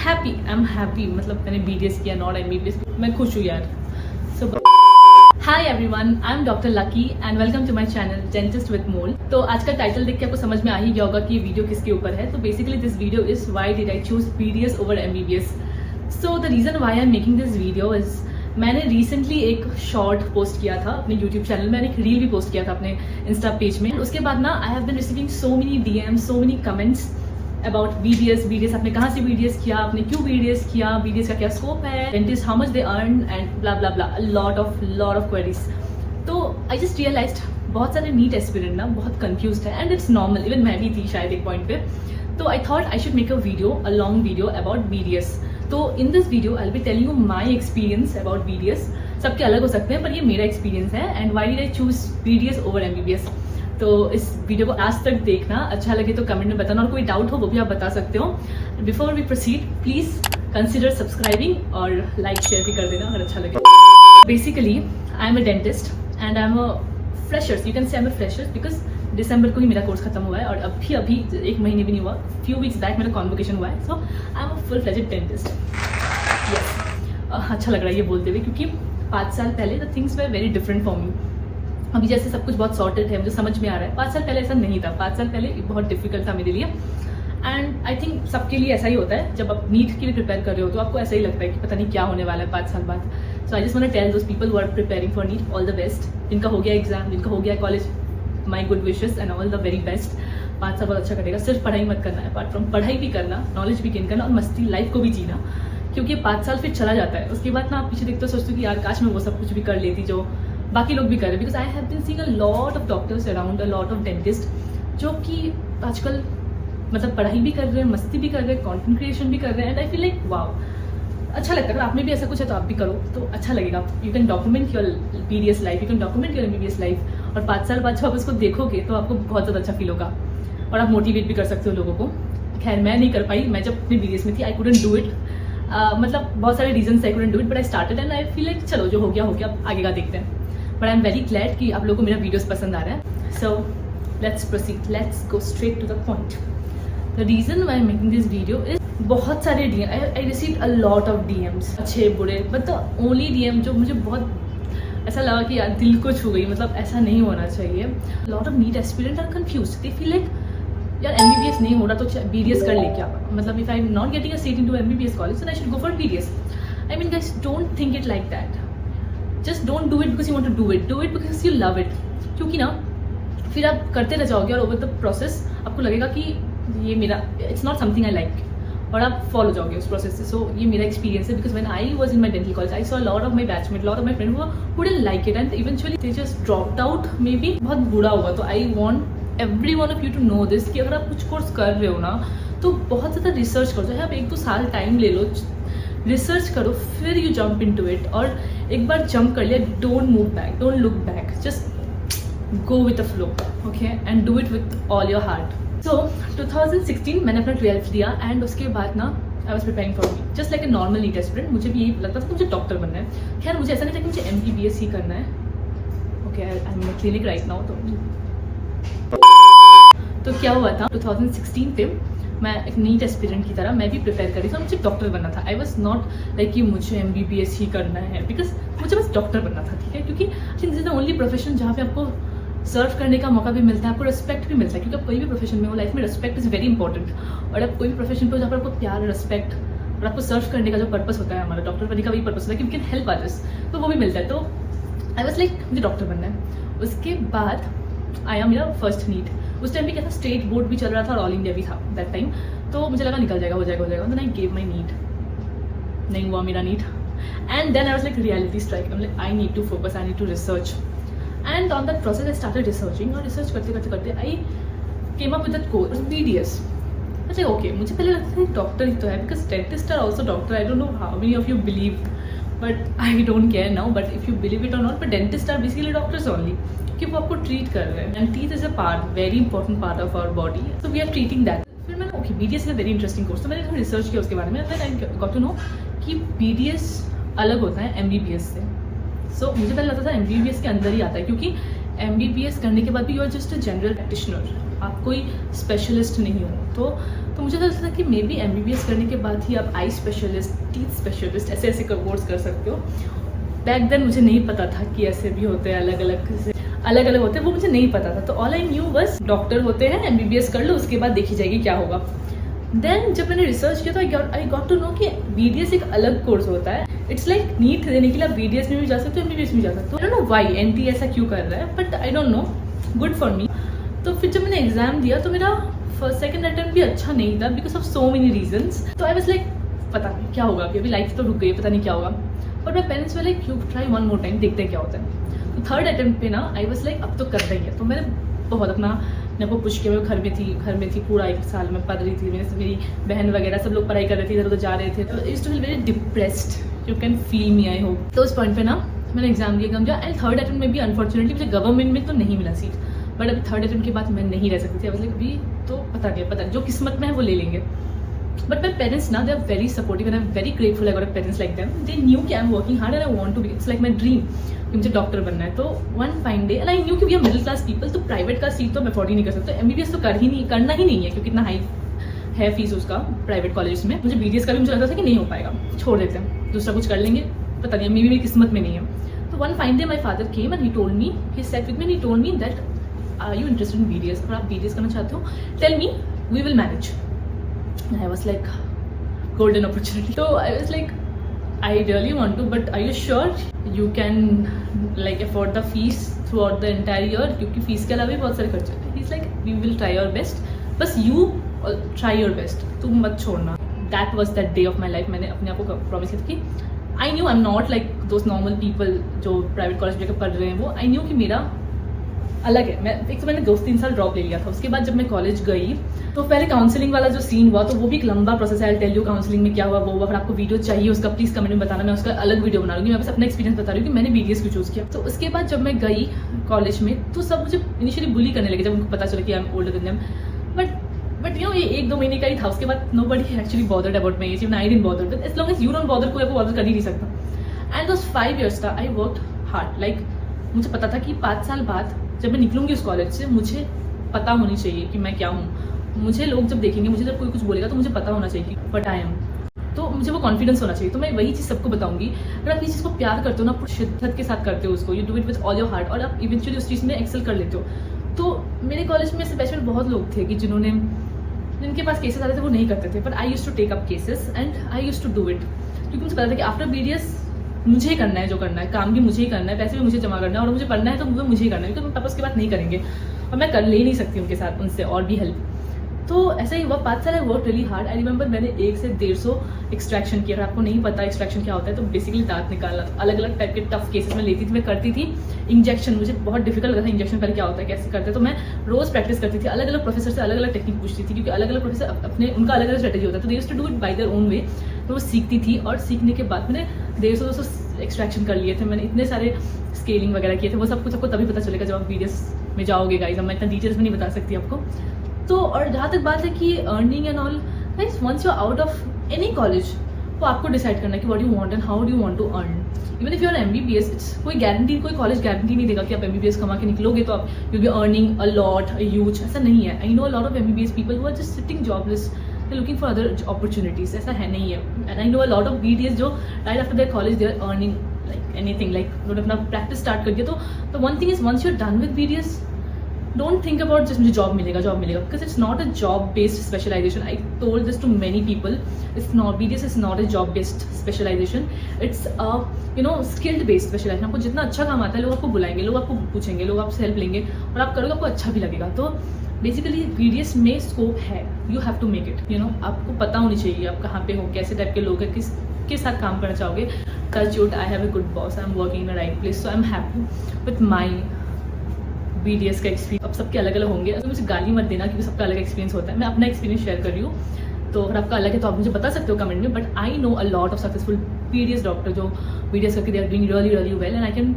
Happy, I am happy, मतलब मैंने BDS किया, नॉट MBBS, मैं खुश हूँ यार। So hi everyone, I am doctor Lucky and welcome to my channel dentist with मोल। तो आज का टाइटल देख के आपको समझ में आ ही गया होगा कि ये वीडियो किसके ऊपर है। तो basically this video is why did I choose BDS over MBBS। So the reason why I am making this video is, मैंने रिसेंटली एक शॉर्ट पोस्ट किया था अपने यूट्यूब चैनल में, एक रील भी पोस्ट किया था अपने इंस्टा पेज में। उसके बाद ना I have been receiving so many DMs, so many comments about BDS आपने कहाँ से BDS किया, आपने क्यों BDS किया, BDS का क्या स्कोप है, dentist how much they earn and blah blah blah, lot of queries. तो आई जस्ट रियलाइज्ड बहुत सारे नीट एस्पिरेंट ना बहुत कंफ्यूज्ड है एंड इट्स नॉर्मल, इवन मैं भी थी शायद एक पॉइंट पे। तो I thought I should make a video, a long video about BDS। तो in this video I will be telling you my experience about BDS। सबके अलग हो सकते हैं पर ये मेरा एक्सपीरियंस है and why did I choose BDS over MBBS। तो इस वीडियो को आज तक देखना, अच्छा लगे तो कमेंट में बताना और कोई डाउट हो वो भी आप बता सकते हो। Before we proceed please consider subscribing और लाइक शेयर भी कर देना अगर अच्छा लगे। Basically I am a dentist and I am a freshers, you can say I am a freshers because दिसंबर को ही मेरा कोर्स खत्म हुआ है और अभी एक महीने भी नहीं हुआ, फ्यू वीक्स बैक मेरा कॉन्वोकेशन हुआ है। So I am a full fledged dentist. Yes, अच्छा लग रहा है ये बोलते हुए क्योंकि 5 साल पहले the things were very different for me. अभी जैसे सब कुछ बहुत सॉर्टेड है, मुझे समझ में आ रहा है, 5 साल पहले ऐसा नहीं था। 5 साल पहले बहुत डिफिकल्ट था मेरे लिए एंड आई थिंक सबके लिए ऐसा ही होता है। जब आप नीट के लिए प्रिपेयर कर रहे हो तो आपको ऐसा ही लगता है कि पता नहीं क्या होने वाला है 5 साल बाद। So I just want to tell those people who are preparing for NEET all the best. जिनका हो गया एग्जाम, जिनका हो गया college, my good wishes and all the very best. 5 साल बहुत अच्छा करेगा। सिर्फ पढ़ाई मत करना है, अपार्ट फ्रॉम पढ़ाई भी करना, नॉलेज भी गेन करना और मस्ती लाइफ को भी जीना, क्योंकि 5 साल फिर चला जाता है। उसके बाद ना आप पीछे देखते हो सोचते हो कि यार काश मैं वो सब कुछ भी कर लेती जो बाकी लोग भी कर रहे हैं। Because I have been seeing a lot of doctors around, a lot of dentist जो कि आजकल मतलब पढ़ाई भी कर रहे हैं, मस्ती भी कर रहे हैं, कंटेंट क्रिएशन भी कर रहे हैं and I feel like wow, अच्छा लगता है। अगर आप में भी ऐसा कुछ है तो आप भी करो तो अच्छा लगेगा। You can document your BDS life, you can document your MBBS life और 5 साल बाद जब आप उसको देखोगे तो आपको बहुत ज़्यादा अच्छा फील होगा और आप मोटिवेट भी कर सकते हो लोगों को। खैर मैं नहीं कर पाई, मैं जब अपनी BDS में थी आई कुडंट डू इट। मतलब बहुत सारे reason I couldn't do it but I started and I feel like चलो जो हो गया आगे का देखते हैं। But I am very glad कि आप लोगों को मेरा वीडियोस पसंद आ रहा है। So let's proceed, let's go straight to the point. The reason why I am making this video is बहुत सारे DM I received a lot of DMs, अच्छे बुरे, बट द ओनली DM जो मुझे बहुत ऐसा लगा कि यार दिल को छू गई, मतलब ऐसा नहीं होना चाहिए। Lot of NEET aspirant are confused, they feel like यार MBBS नहीं हो रहा तो BDS कर ले क्या, मतलब if I am not getting a seat into MBBS college then I should go for BDS। I mean guys don't think it like that. Just don't do it because you want to do it because you love it. क्योंकि ना फिर आप करते रह जाओगे और over the process आपको लगेगा कि ये मेरा it's not something I like और आप फॉलो जाओगे उस प्रोसेस से। सो ये मेरा एक्सपीरियंस है because when I was in my dental college I saw lot of my batchmate, lot of my friend who didn't like it and eventually they just dropped out. Maybe बहुत बुरा हुआ। तो I want every one of you to know this कि अगर आप कुछ course कर रहे हो ना तो बहुत ज़्यादा रिसर्च करो। चाहे आप 1-2 साल टाइम ले लो, रिसर्च करो, फिर यू जंप इनटू इट। और एक बार जंप कर लिया, don't move back, don't look back, just go with the flow, okay, and do it with all your heart. So 2016 मैंने अपना 12th दिया एंड उसके बाद ना I was preparing for me just like a normal NEET aspirant. मुझे भी यही लगता था कि मुझे डॉक्टर बनना है। खैर मुझे ऐसा नहीं था कि मुझे MBBS ही करना है। Okay, I am in clinic right now. तो क्या हुआ था 2016 पे मैं एक नीट एस्पिरेंट की तरह मैं भी प्रिपेयर कर रही थी और मुझे डॉक्टर बनना था। आई वॉज नॉट लाइक कि मुझे MBBS ही करना है बिकॉज मुझे बस डॉक्टर बनना था, ठीक है। क्योंकि I think this is the only profession जहाँ पे आपको सर्व करने का मौका भी मिलता है, आपको रिस्पेक्ट भी मिलता है। क्योंकि आप कोई भी प्रोफेशन में हो लाइफ में रिस्पेक्ट इज़ वेरी इंपॉर्टेंट। और आप कोई भी प्रोफेशन पे हो जहाँ पर आपको प्यार, रिस्पेक्ट और आपको सर्व करने का जो पर्पस होता है, हमारा डॉक्टर बनने का वही पर्पस होता है कि वी कैन हेल्प अदर्स, तो वो भी मिलता है। तो आई वॉज लाइक मुझे डॉक्टर बनना है। उसके बाद आया मेरा फर्स्ट नीट। उस टाइम भी क्या था, स्टेट बोर्ड भी चल रहा था और ऑल इंडिया भी था दैट टाइम। तो मुझे लगा निकल जाएगा, हो जाएगा। Then I gave my NEET, नहीं हुआ मेरा NEET and then I was like reality strike. I need to focus, I need to research and on that process I started researching. और रिसर्च करते I came up with that course BDS। अच्छा okay, मुझे पहले लगता था doctor ही तो है because dentist are also doctor. I don't know how many of you believe but I don't care now, but if you believe it or not, but dentist are basically doctors only कि वो आपको treat कर रहे हैं and teeth is a part, very important part of our body, so we are treating that. फिर मैंने okay BDS is a very interesting course, तो मैंने थोड़ा रिसर्च किया उसके बारे में। Then I got to know कि BDS अलग होता है MBBS से। सो मुझे पहले लगता था MBBS के अंदर ही आता है क्योंकि MBBS करने के बाद भी you are just a general practitioner, आप कोई स्पेशलिस्ट नहीं हो। तो मुझे तो लगता था कि मे बी MBBS करने के बाद ही आप आई स्पेशलिस्ट, टीथ स्पेशलिस्ट ऐसे ऐसे कोर्स कर सकते हो। बैक देन मुझे नहीं पता था कि ऐसे भी होते हैं, अलग अलग होते हैं, वो मुझे नहीं पता था। तो all I new bus doctor होते हैं, MBBS कर लो, उसके बाद देखी जाएगी क्या होगा। देन जब मैंने रिसर्च किया तो आई गॉट टू नो कि BDS एक अलग कोर्स होता है। इट्स लाइक नीट देने के लिए आप BDS में भी जा सकते हो, MBBS में भी जा सकते हो। आई डोंट नो व्हाई NT ऐसा क्यों कर रहा है, but I don't no, good for me. तो फिर जब मैंने एग्जाम दिया तो मेरा सेकंड अटेम्प्ट भी अच्छा नहीं था because of so many reasons. तो आई वाज लाइक पता नहीं क्या होगा, अभी लाइफ तो रुक गई, पता नहीं क्या होगा। But my parents way like you try one more time, देखते हैं क्या होता है। तो थर्ड अटेम्प्ट पे ना आई वाज लाइक अब तो कर रही है। तो मैंने बहुत अपने को पुश किया। मैं घर में थी पूरा 1 साल में पढ़ रही थी। मेरी बहन वगैरह सब लोग पढ़ाई कर रहे थे, इधर उधर जा रहे थे। तो it's feel very depressed, you can feel me, I hope. तो उस पॉइंट पे ना मैंने एग्जाम दिया एंड थर्ड अटेम्प्ट में भी अनफॉर्चुनेटली मुझे गवर्नमेंट में तो नहीं मिला सीट, बट अभी थर्ड अटेम्प्ट के बाद मैं नहीं रह सकती थी। लाइक अभी तो पता जो किस्मत में है वो ले लेंगे। बट माई पेरेंट्स ना they are very supportive and I am very grateful. I got parents like them, they knew कि I am working hard and I want to be, it's like my dream कि मुझे doctor बनना है। तो one fine day and I knew कि we are middle class people, तो private का seat तो मैं अफोर्ड ही नहीं कर सकता। MBBS तो करना ही नहीं है क्योंकि इतना हाई है फीस उसका प्राइवेट कॉलेज में। मुझे BDS का भी मुझे लगता था कि नहीं हो पाएगा, छोड़ देते हैं, दूसरा कुछ कर लेंगे, पता नहीं मेरी किस्मत में नहीं है। तो one fine day my father came and he told me, he said with me, he told me that are you interested in BDS, अगर आप BDS करना चाहते हो tell me, we will manage. I was like golden opportunity. So I was like, I really want to, but are you sure you can like afford the fees throughout the entire year? क्योंकि fees के अलावा भी बहुत सारे खर्चे हैं। He's like, we will try your best, बस you try your best, तुम मत छोड़ना। That was that day of my life. मैंने अपने आप को प्रॉमिस किया था कि I knew I'm not like those normal people जो प्राइवेट कॉलेज में पढ़ रहे हैं वो। I knew कि मेरा अलग है। मैंने 2-3 साल ड्रॉप ले लिया था। उसके बाद जब मैं कॉलेज गई तो पहले काउंसलिंग वाला जो सीन हुआ तो वो भी एक लंबा प्रोसेस है। आई टेल यू काउंसलिंग में क्या हुआ वो हुआ। अगर आपको वीडियो चाहिए उसका प्लीज कमेंट में बताना, मैं उसका अलग वीडियो बना लूँगी। मैं बस अपना एक्सपीरियंस बता रही हूँ कि मैंने BDS क्यों चूज किया। तो उसके बाद जब मैं गई कॉलेज में तो सब मुझे इनिशियली बुली करने लगे जब उनको पता चला कि I am older than them. But you know ये 1-2 महीने का ही था। उसके बाद nobody actually bothered about my age, even I didn't bother with, as long as you don't bother, कोई आपको बॉदर कर ही नहीं सकता। एंड दोस 5 years था आई वर्कड हार्ड। लाइक मुझे पता था कि 5 साल बाद जब मैं निकलूंगी उस कॉलेज से मुझे पता होनी चाहिए कि मैं क्या हूँ। मुझे लोग जब देखेंगे, मुझे जब कोई कुछ बोलेगा तो मुझे पता होना चाहिए कि बट आई एम, तो मुझे वो कॉन्फिडेंस होना चाहिए। तो मैं वही चीज़ सबको बताऊंगी। अगर आप इस चीज़ को प्यार करते हो ना, पूरी शिद्दत के साथ करते हो उसको, you do it with all your heart, और आप इवेंचुअली उस चीज़ में एक्सेल कर लेते हो। तो मेरे कॉलेज में ऐसे बैच में बहुत लोग थे कि जिनके पास केसेस आते थे वो नहीं करते थे, but I used to take up cases and I used to do it. क्योंकि मुझे पता था कि आफ्टर BDS मुझे ही करना है जो करना है, काम भी मुझे ही करना है, पैसे भी मुझे जमा करना है, और मुझे पढ़ना है तो मुझे ही करना है क्योंकि पापा उसके बाद नहीं करेंगे और मैं कर ले नहीं सकती उनके साथ उनसे और भी हेल्प। तो ऐसा ही हुआ। 5 साल I work really hard. I remember मैंने 1 से 150 एक्सट्रैक्शन किया। अगर आपको नहीं पता एक्सट्रैक्शन क्या होता है तो बेसिकली दांत निकालना। अलग अलग टाइप के टफ केसेस में लेती थी, मैं करती थी। इंजेक्शन मुझे बहुत डिफिकल्ट लगा था, इंजेक्शन पहले क्या होता है कैसे करते हैं, तो मैं रोज प्रैक्टिस करती थी। अलग अलग प्रोफेसर से अलग अलग टेक्निक पूछती थी क्योंकि अलग अलग प्रोफेसर अपने उनका अलग अलग स्ट्रेटेजी होता है, तो they used to do it by their own way. तो वो सीखती थी और सीखने के बाद मैंने 150-200 एक्सट्रैक्शन कर लिए थे। मैंने इतने सारे स्केलिंग वगैरह किए थे। वो सब कुछ आपको तभी पता चलेगा जब आप BDS में जाओगे गाइस। मैं इतना डिटेल्स में नहीं बता सकती आपको। तो और जहाँ तक बात है कि earning and all, guys once you are out of any college वो आपको डिसाइड करना है कि what you want and how do you want to earn. Even if you are MBBS, कोई गारंटी, कोई कॉलेज गारंटी नहीं देगा कि आप MBBS कमा के निकलोगे तो आप you be earning a lot, a huge, ऐसा नहीं है। I know a lot of MBBS people who are just sitting jobless, they looking for other opportunities, ऐसा है नहीं है। And I know a lot of BDS जो right after their college they are earning like anything, like उन्होंने अपना practice start कर दिया। तो one thing is once you are done with BDS, don't think about just मुझे job मिलेगा because it's not a job based specialization. I told this to many people. It's not, BDS is not a job based specialization. It's a skilled based specialization. आपको जितना अच्छा काम आता है लोग आपको बुलाएंगे, लोग आपको पूछेंगे, लोग आपसे हेल्प लेंगे और आप करोगे आपको अच्छा भी लगेगा। तो बेसिकली BDS में स्कोप है, you have to make it. आपको पता होनी चाहिए आप कहाँ पे हो, कैसे टाइप के लोग हैं, किसके साथ काम करना चाहोगे। Touch wood, I have a good boss, I am working in the right place, so I am happy with my BDS का एक्सपीरियंस। अब सबके अलग अलग होंगे, तो मुझे गाली मत देना क्योंकि सबका अलग एक्सपीरियंस होता है। मैं अपना एक्सपीरियंस शेयर कर रही हूँ, तो अगर आपका अलग है तो आप मुझे बता सकते हो कमेंट में। But I know a lot of successful BDS doctor जो BDS करके they are doing really really well and I can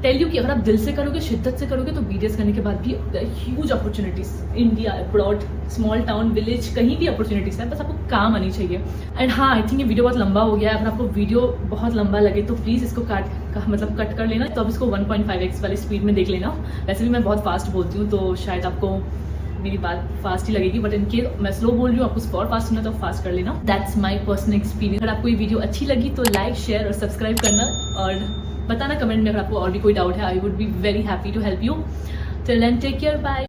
tell you कि अगर आप दिल से करोगे, शिद्दत से करोगे, तो BDS करने के बाद भी huge opportunities, India, abroad, small town, village, कहीं भी अपॉर्चुनिटीज है, बस आपको काम आनी चाहिए। एंड हाँ, आई थिंक ये वीडियो बहुत लंबा हो गया है। अगर आपको वीडियो बहुत लंबा लगे तो प्लीज़ इसको कट कर लेना। तो अब इसको 1.5x वाली स्पीड में देख लेना। वैसे भी मैं बहुत फास्ट बोलती हूँ, तो शायद आपको मेरी बात फास्ट ही लगेगी, बट इनकेस मैं स्लो बोल रही हूँ, आपको और फास्ट सुनना तो फास्ट कर लेना। That's my personal experience. अगर आपको ये वीडियो अच्छी लगी तो लाइक, शेयर और सब्सक्राइब करना, और बताना कमेंट में अगर आपको और भी कोई डाउट है। I would be very happy to help you. Till then take care, bye.